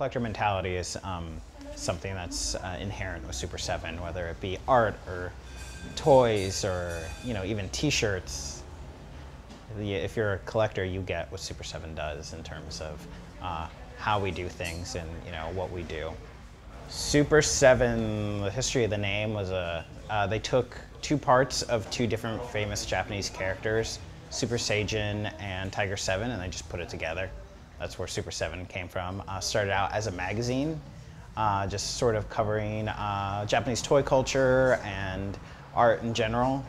collector mentality is something that's inherent with Super 7, whether it be art or toys or even T-shirts. If you're a collector, you get what Super 7 does in terms of how we do things and what we do. Super 7, the history of the name was they took two parts of two different famous Japanese characters, Super Saiyan and Tiger 7, and they just put it together. That's where Super 7 came from. Started out as a magazine, just sort of covering Japanese toy culture and art in general.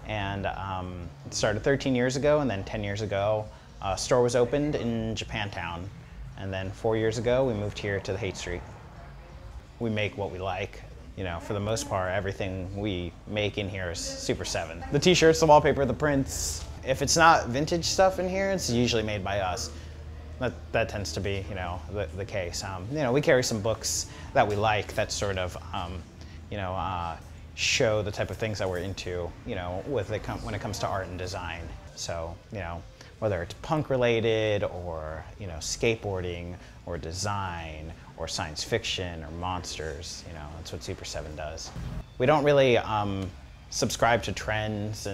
And it started 13 years ago, and then 10 years ago, a store was opened in Japantown. And then 4 years ago, we moved here to the Haight Street. We make what we like. For the most part, everything we make in here is Super 7. The t-shirts, the wallpaper, the prints. If it's not vintage stuff in here, it's usually made by us. That tends to be, the case. We carry some books that we like that sort of, show the type of things that we're into, when it comes to art and design. So, whether it's punk related or, skateboarding or design or science fiction or monsters, that's what Super 7 does. We don't really subscribe to trends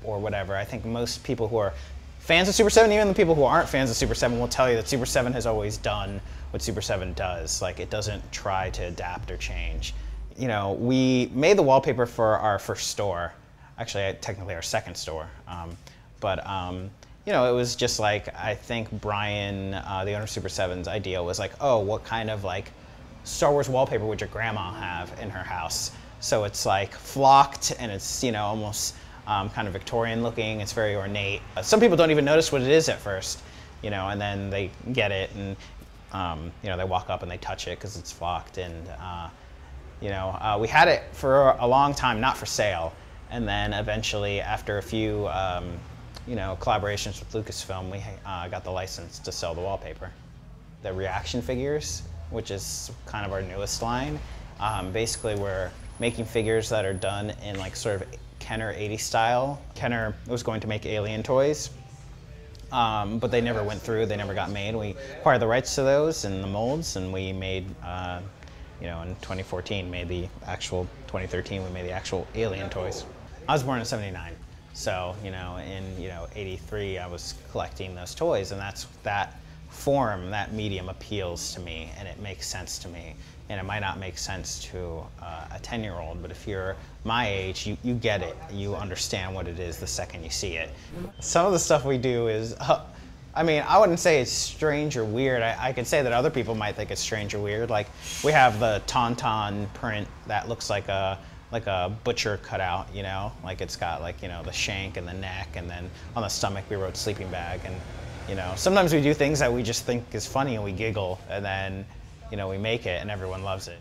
or whatever. I think most people who are fans of Super 7, even the people who aren't fans of Super 7, will tell you that Super 7 has always done what Super 7 does. Like, it doesn't try to adapt or change. We made the wallpaper for our first store, actually technically our second store, it was just like, I think Brian, the owner of Super 7's idea was like, oh, what kind of like Star Wars wallpaper would your grandma have in her house? So it's like flocked and it's, almost kind of Victorian looking, it's very ornate. Some people don't even notice what it is at first, and then they get it and, they walk up and they touch it because it's flocked. And, we had it for a long time, not for sale. And then eventually, after a few, collaborations with Lucasfilm, we got the license to sell the wallpaper. The reaction figures, which is kind of our newest line, basically we're making figures that are done in like sort of Kenner 80s style. Kenner was going to make Alien toys, but they never went through, they never got made. We acquired the rights to those and the molds, and we made, in 2014, 2013, we made the actual Alien toys. I was born in '79. So, in, 83, I was collecting those toys, and that form, that medium appeals to me, and it makes sense to me. And it might not make sense to a 10-year-old, but if you're my age, you get it. You understand what it is the second you see it. Some of the stuff we do is, I wouldn't say it's strange or weird. I could say that other people might think it's strange or weird. Like, we have the Tauntaun print that looks like a butcher cutout, like it's got the shank and the neck, and then on the stomach we wrote sleeping bag. And sometimes we do things that we just think is funny and we giggle, and then we make it and everyone loves it.